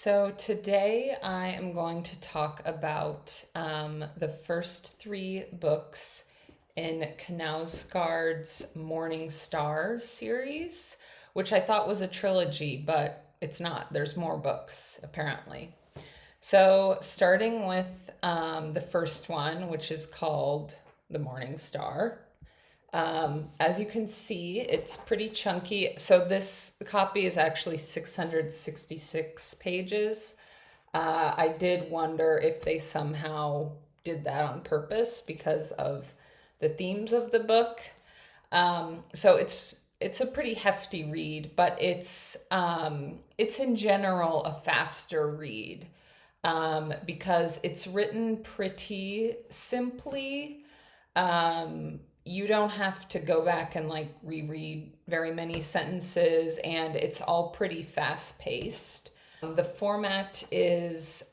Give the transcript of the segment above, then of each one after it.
So today I am going to talk about the first three books in Knausgaard's Morning Star series, which I thought was a trilogy, but it's not. There's more books, apparently. So starting with the first one, which is called The Morning Star. As you can see, it's pretty chunky. So this copy is actually 666 pages. I did wonder if they somehow did that on purpose because of the themes of the book. So it's a pretty hefty read, but it's in general a faster read because it's written pretty simply. You don't have to go back and like reread very many sentences, and it's all pretty fast paced. The format is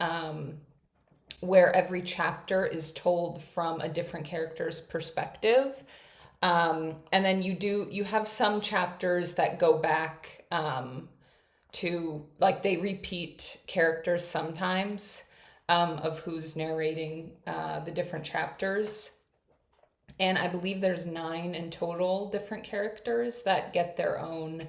where every chapter is told from a different character's perspective. And then you have some chapters that go back to, like, they repeat characters sometimes of who's narrating the different chapters. And I believe there's 9 in total different characters that get their own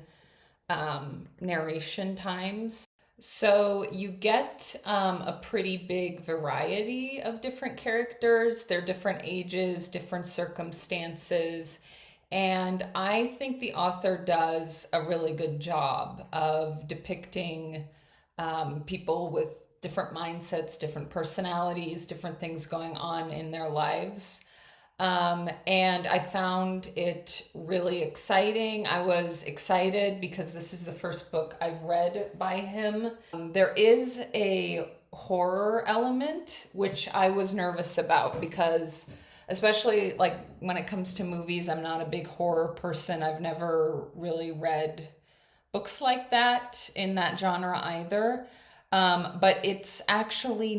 narration times. So you get a pretty big variety of different characters. They're different ages, different circumstances. And I think the author does a really good job of depicting people with different mindsets, different personalities, different things going on in their lives. And I found it really exciting. I was excited because this is the first book I've read by him. There is a horror element, which I was nervous about because, especially like when it comes to movies, I'm not a big horror person. I've never really read books like that in that genre either. But it's actually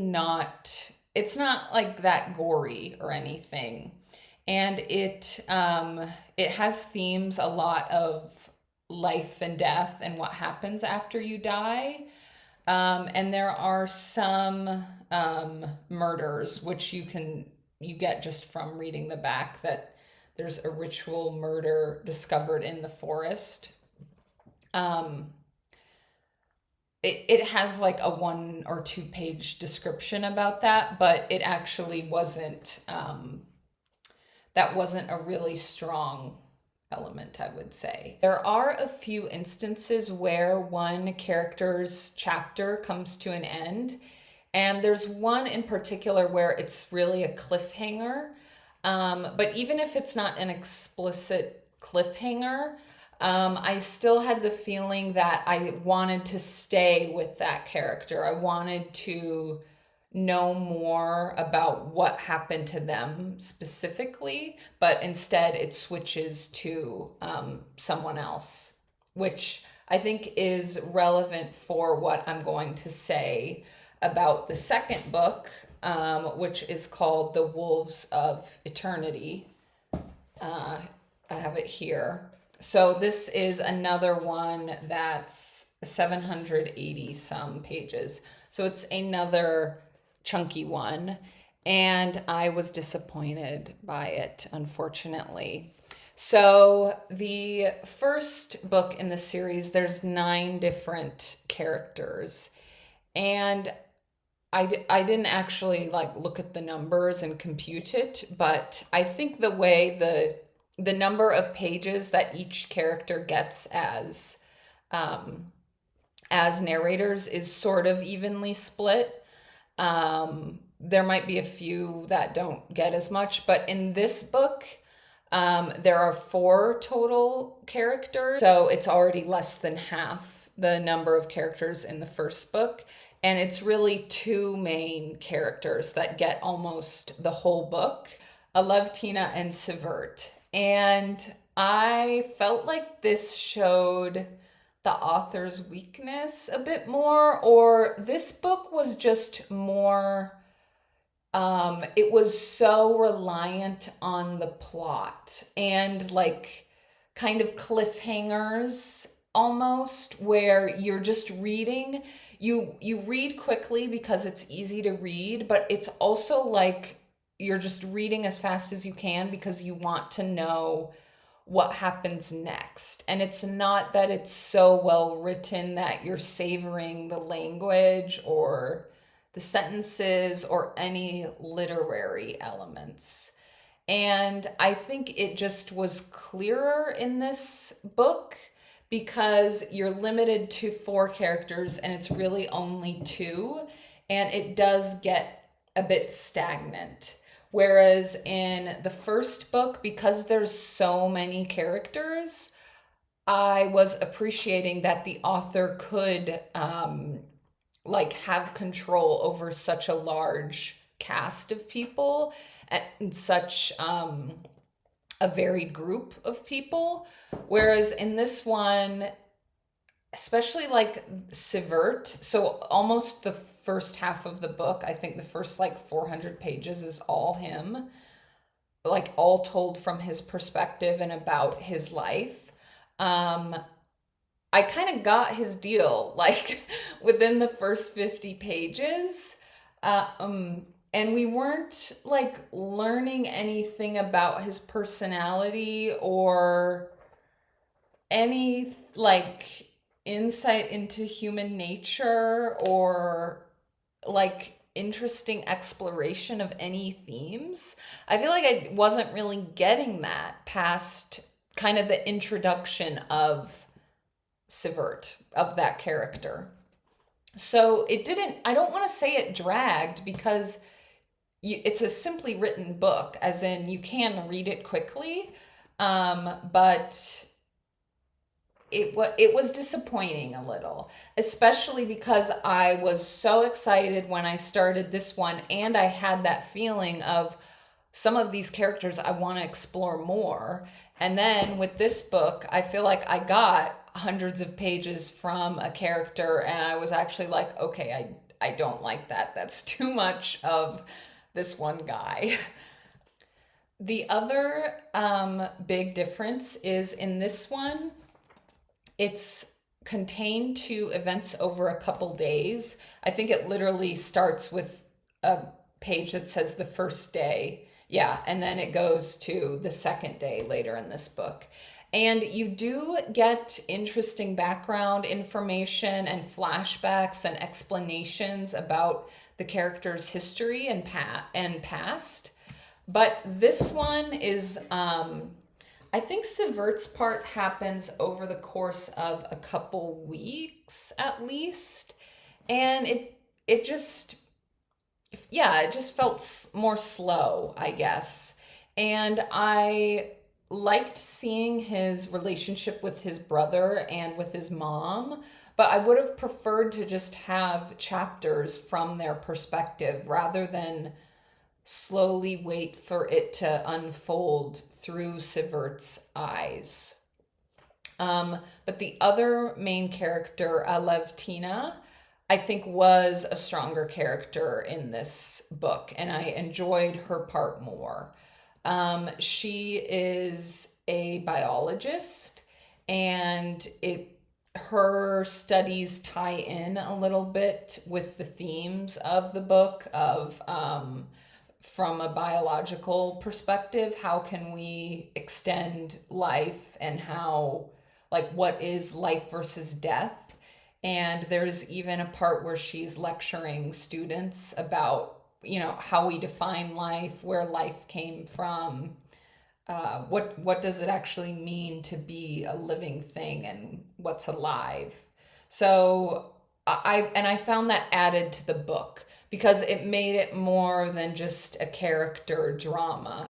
it's not like that gory or anything. And it has themes a lot of life and death and what happens after you die. And there are some murders which you get just from reading the back, that there's a ritual murder discovered in the forest. Um, it has like a 1 or 2 page description about that, but it actually wasn't that wasn't a really strong element, I would say. There are a few instances where one character's chapter comes to an end, and there's one in particular where it's really a cliffhanger. But even if it's not an explicit cliffhanger, I still had the feeling that I wanted to stay with that character. I wanted to know more about what happened to them specifically, but instead it switches to someone else, which I think is relevant for what I'm going to say about the second book, which is called The Wolves of Eternity. I have it here. So this is another one that's 780 some pages. So it's another chunky one, and I was disappointed by it, unfortunately. So the first book in the series, there's 9 different characters, and I didn't actually like look at the numbers and compute it, but I think the way the number of pages that each character gets as narrators is sort of evenly split. There might be a few that don't get as much, but in this book, there are 4 total characters. So it's already less than half the number of characters in the first book. And it's really 2 main characters that get almost the whole book, Alevtina and Sivert. And I felt like this showed the author's weakness a bit more, or this book was just more, it was so reliant on the plot and like kind of cliffhangers almost, where you're just reading, you read quickly because it's easy to read, but it's also like you're just reading as fast as you can because you want to know what happens next. And it's not that it's so well written that you're savoring the language or the sentences or any literary elements. And I think it just was clearer in this book because you're limited to four characters and it's really only two, and it does get a bit stagnant. Whereas in the first book, because there's so many characters, I was appreciating that the author could like have control over such a large cast of people and such a varied group of people. Whereas in this one, especially like Sivert, so almost the first half of the book, I think the first like 400 pages is all him, like all told from his perspective and about his life. I kind of got his deal like within the first 50 pages. And we weren't like learning anything about his personality or any like insight into human nature or like interesting exploration of any themes. I feel like I wasn't really getting that past kind of the introduction of Sivert, of that character. So it didn't, I don't want to say it dragged because it's a simply written book, as in you can read it quickly, but it was disappointing a little, especially because I was so excited when I started this one, and I had that feeling of some of these characters I want to explore more. And then with this book, I feel like I got hundreds of pages from a character and I was actually like, okay, I don't like that. That's too much of this one guy. The other big difference is in this one, it's contained to events over a couple days. I think it literally starts with a page that says the first day. Yeah, and then it goes to the second day later in this book. And you do get interesting background information and flashbacks and explanations about the character's history and past. But this one is, I think Sivert's part happens over the course of a couple weeks at least. And it just, yeah, it just felt more slow, I guess. And I liked seeing his relationship with his brother and with his mom, but I would have preferred to just have chapters from their perspective rather than slowly wait for it to unfold through Sivert's eyes. But the other main character, Alevtina, I think was a stronger character in this book, and I enjoyed her part more. She is a biologist, and her studies tie in a little bit with the themes of the book of from a biological perspective, how can we extend life and how, like, what is life versus death? And there's even a part where she's lecturing students about, how we define life, where life came from, what does it actually mean to be a living thing and what's alive. So I found that added to the book because it made it more than just a character drama.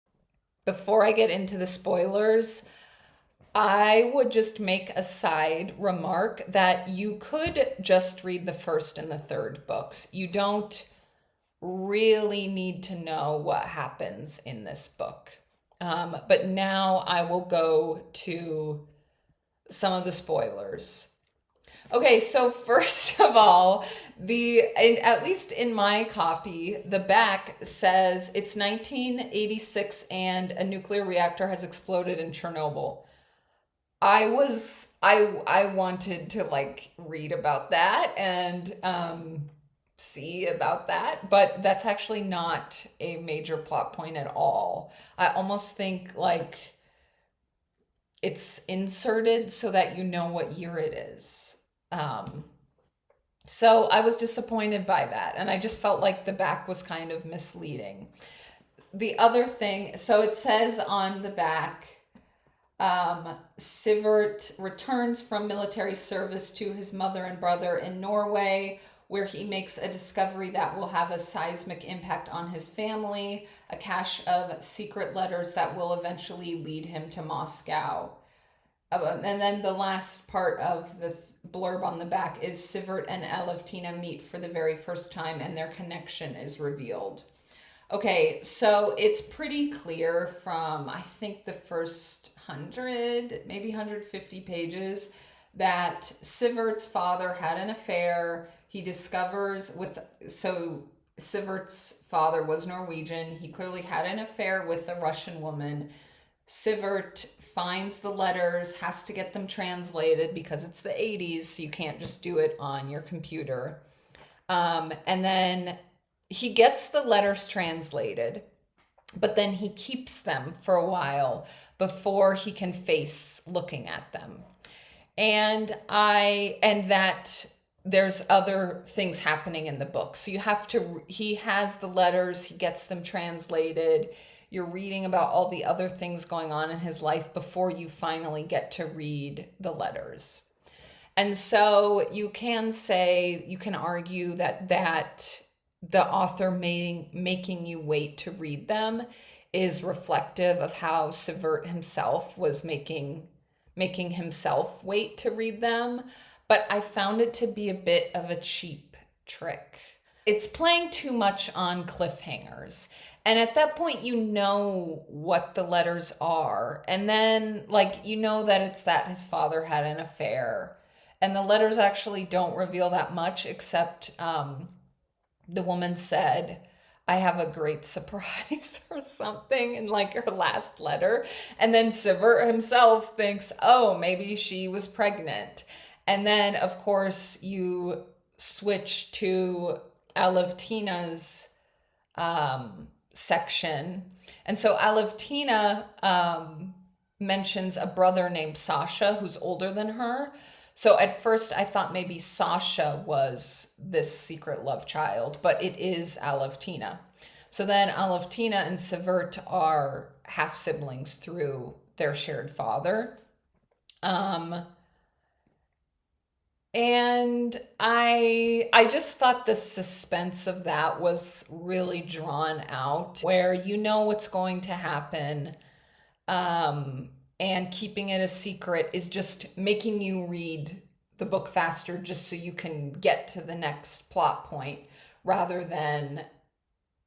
Before I get into the spoilers, I would just make a side remark that you could just read the first and the third books. You don't really need to know what happens in this book. But now I will go to some of the spoilers. Okay, so first of all, at least in my copy, the back says it's 1986 and a nuclear reactor has exploded in Chernobyl. I wanted to like read about that and see about that, but that's actually not a major plot point at all. I almost think like it's inserted so that you know what year it is. So I was disappointed by that, and I just felt like the back was kind of misleading. The other thing, so it says on the back, Sivert returns from military service to his mother and brother in Norway, where he makes a discovery that will have a seismic impact on his family, a cache of secret letters that will eventually lead him to Moscow. And then the last part of the blurb on the back is Sivert and Alevtina meet for the very first time and their connection is revealed. Okay, so it's pretty clear from, I think, the first 100, maybe 150 pages that Sivert's father had an affair. He discovers so Sivert's father was Norwegian. He clearly had an affair with a Russian woman. Sivert finds the letters, has to get them translated because it's the 80s, so you can't just do it on your computer. And then he gets the letters translated, but then he keeps them for a while before he can face looking at them. And that there's other things happening in the book. So he has the letters, he gets them translated. You're reading about all the other things going on in his life before you finally get to read the letters. And so you can argue that the author making you wait to read them is reflective of how Sivert himself was making himself wait to read them. But I found it to be a bit of a cheap trick. It's playing too much on cliffhangers. And at that point, you know what the letters are. And then, like, you know that it's that his father had an affair. And the letters actually don't reveal that much, except the woman said, I have a great surprise or something in like her last letter. And then Sivert himself thinks, oh, maybe she was pregnant. And then, of course, you switch to Alevtina's section. And so Alevtina mentions a brother named Sasha who's older than her. So at first I thought maybe Sasha was this secret love child, but it is Alevtina. So then Alevtina and Sivert are half siblings through their shared father. And I just thought the suspense of that was really drawn out, where you know what's going to happen, and keeping it a secret is just making you read the book faster just so you can get to the next plot point, rather than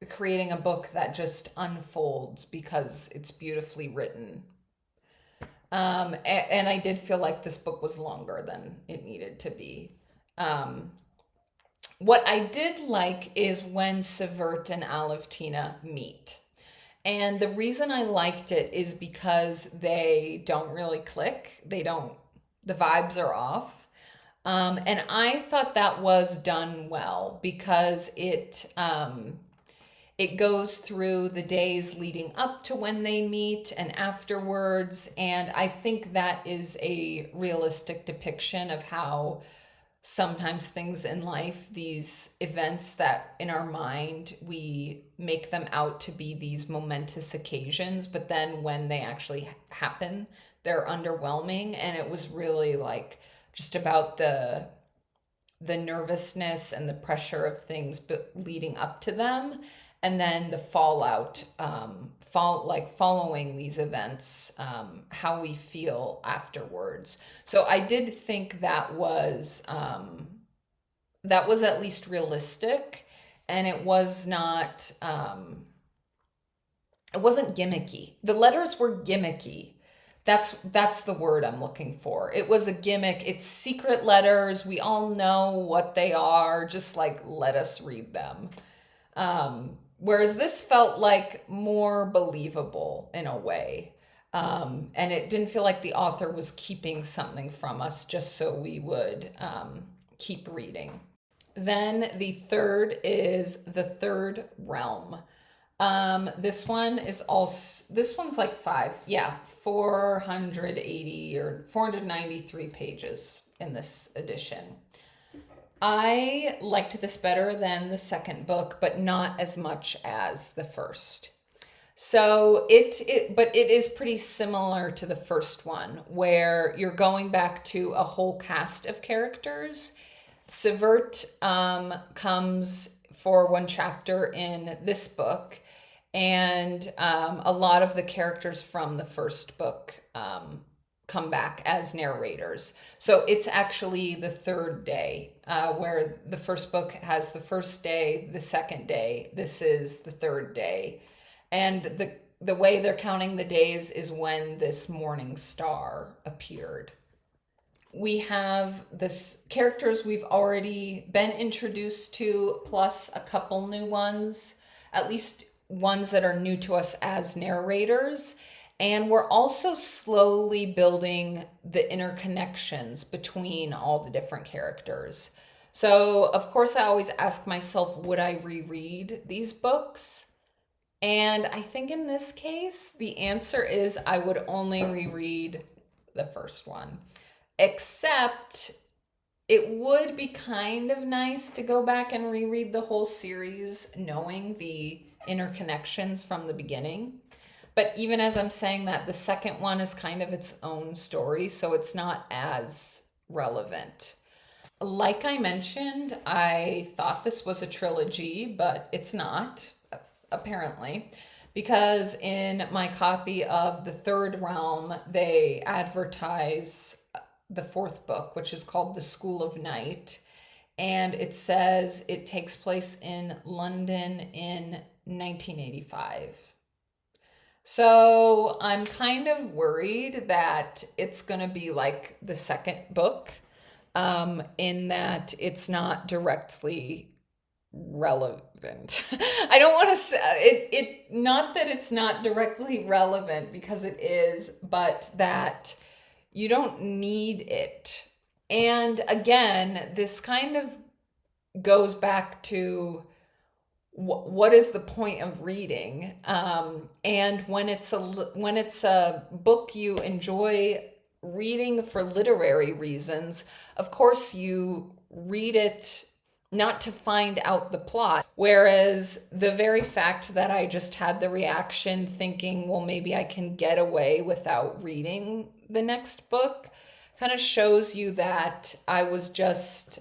creating a book that just unfolds because it's beautifully written. And I did feel like this book was longer than it needed to be. What I did like is when Sivert and Alevtina meet. And the reason I liked it is because they don't really click. The vibes are off. And I thought that was done well because it goes through the days leading up to when they meet and afterwards. And I think that is a realistic depiction of how sometimes things in life, these events that in our mind, we make them out to be these momentous occasions, but then when they actually happen, they're underwhelming. And it was really like just about the nervousness and the pressure of things leading up to them. And then the fallout, following these events, how we feel afterwards. So I did think that was at least realistic, and it was not, it wasn't gimmicky. The letters were gimmicky. That's the word I'm looking for. It was a gimmick. It's secret letters. We all know what they are. Just like, let us read them. Whereas this felt like more believable in a way. And it didn't feel like the author was keeping something from us just so we would keep reading. Then the third is The Third Realm. This one's like 480 or 493 pages in this edition. I liked this better than the second book, but not as much as the first. So but it is pretty similar to the first one, where you're going back to a whole cast of characters. Sivert comes for one chapter in this book, and a lot of the characters from the first book come back as narrators. So it's actually the third day, where the first book has the first day, the second day. This is the third day. And the way they're counting the days is when this morning star appeared. We have this characters we've already been introduced to, plus a couple new ones, at least ones that are new to us as narrators. And we're also slowly building the interconnections between all the different characters. So, of course, I always ask myself, would I reread these books? And I think in this case, the answer is I would only reread the first one. Except it would be kind of nice to go back and reread the whole series, knowing the interconnections from the beginning. But even as I'm saying that, the second one is kind of its own story, so it's not as relevant. Like I mentioned, I thought this was a trilogy, but it's not, apparently, because in my copy of The Third Realm, they advertise the fourth book, which is called The School of Night, and it says it takes place in London in 1985. So I'm kind of worried that it's going to be like the second book, in that it's not directly relevant. I don't want to say it, not that it's not directly relevant, because it is, but that you don't need it. And again, this kind of goes back to what is the point of reading? And when it's a book you enjoy reading for literary reasons, of course you read it not to find out the plot. Whereas the very fact that I just had the reaction thinking, well, maybe I can get away without reading the next book, kind of shows you that I was just,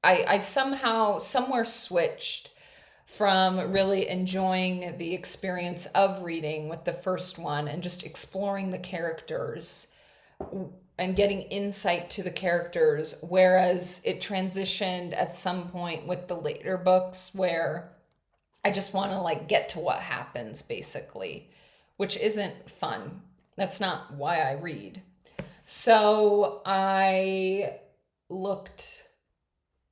I somehow, somewhere switched from really enjoying the experience of reading with the first one and just exploring the characters and getting insight to the characters, whereas it transitioned at some point with the later books where I just want to like get to what happens, basically, which isn't fun. That's not why I read. So I looked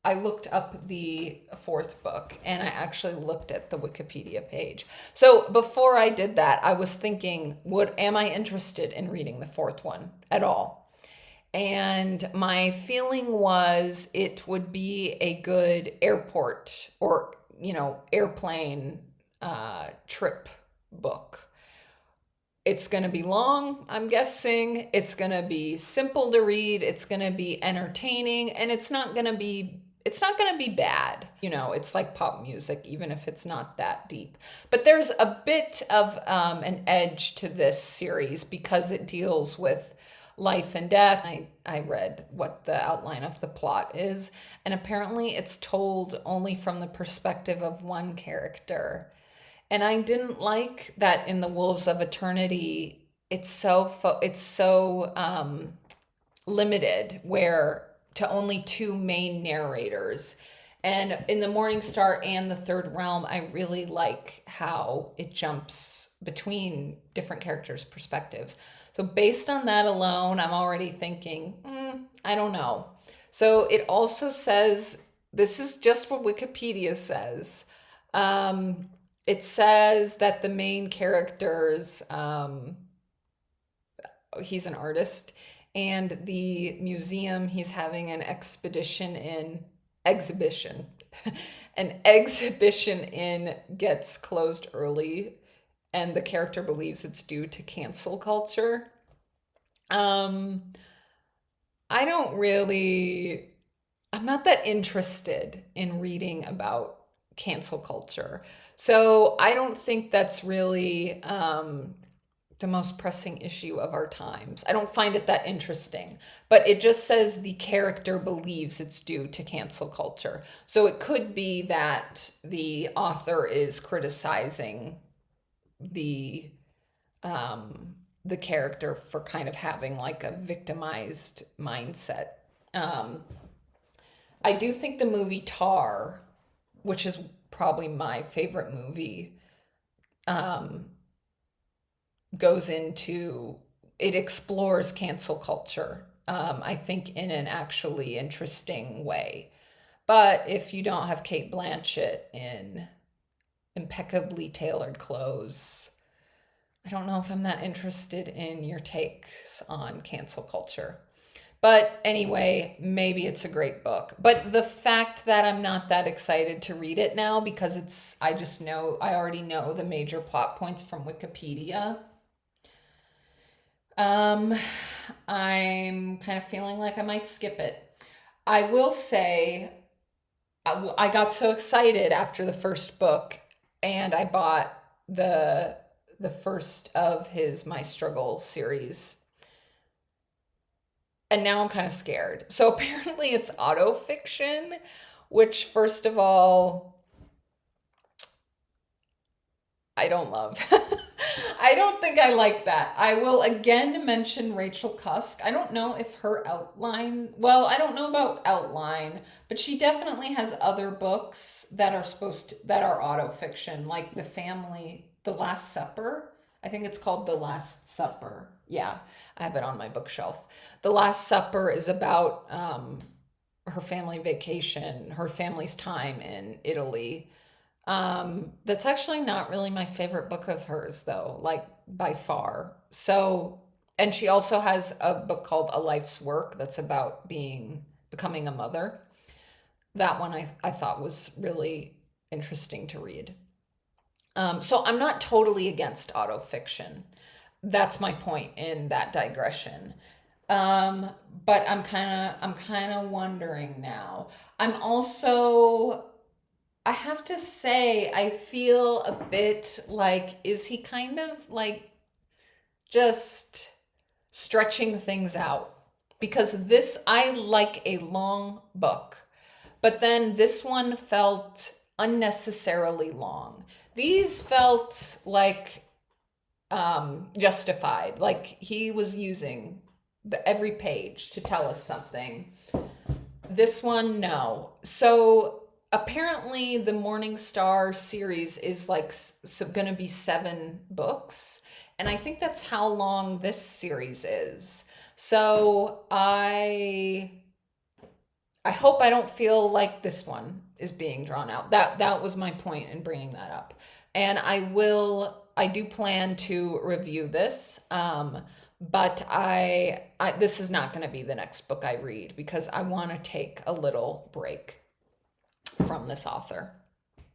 up the fourth book, and I actually looked at the Wikipedia page. So before I did that, I was thinking, am I interested in reading the fourth one at all? And my feeling was it would be a good airport or, airplane trip book. It's going to be long, I'm guessing. It's going to be simple to read. It's going to be entertaining, and it's not going to be bad. It's like pop music, even if it's not that deep. But there's a bit of an edge to this series because it deals with life and death. I read what the outline of the plot is, and apparently it's told only from the perspective of one character. And I didn't like that in The Wolves of Eternity, it's so limited, where to only two main narrators. And in The Morning Star and The Third Realm, I really like how it jumps between different characters' perspectives. So based on that alone, I'm already thinking, I don't know. So it also says, this is just what Wikipedia says, it says that the main characters, he's an artist, and the museum he's having an exhibition, an exhibition in gets closed early, and the character believes it's due to cancel culture. Um, I don't really, I'm not that interested in reading about cancel culture. So I don't think that's really the most pressing issue of our times. I don't find it that interesting, but it just says the character believes it's due to cancel culture. So it could be that the author is criticizing the the character for kind of having like a victimized mindset. Um, I do think the movie Tar, which is probably my favorite movie, um, goes into it explores cancel culture. I think in an actually interesting way. But if you don't have Kate Blanchett in impeccably tailored clothes, I don't know if I'm that interested in your takes on cancel culture. But anyway, maybe it's a great book. But the fact that I'm not that excited to read it now because I already know the major plot points from Wikipedia. Um, I'm kind of feeling like I might skip it. I will say I got so excited after the first book, and I bought the the first of his My Struggle series. And now I'm kind of scared. So apparently it's autofiction, which first of all, I don't love. I don't think I like that. I will again mention Rachel Cusk. I don't know if her outline, well, I don't know about outline, but she definitely has other books that are that are autofiction, like The Last Supper. I think it's called The Last Supper. Yeah, I have it on my bookshelf. The Last Supper is about her family vacation, her family's time in Italy. That's actually not really my favorite book of hers, though, like by far. So, and she also has a book called A Life's Work that's about becoming a mother. That one I thought was really interesting to read. So I'm not totally against autofiction. That's my point in that digression. Um, but I'm kind of wondering now. I'm also I have to say, I feel a bit like, is he kind of like just stretching things out? Because I like a long book, but then this one felt unnecessarily long. These felt like justified, like he was using every page to tell us something. This one, no. So apparently, the Morning Star series is like going to be 7 books, and I think that's how long this series is. So I hope I don't feel like this one is being drawn out. That was my point in bringing that up, and I do plan to review this. But this is not going to be the next book I read because I want to take a little break from this author.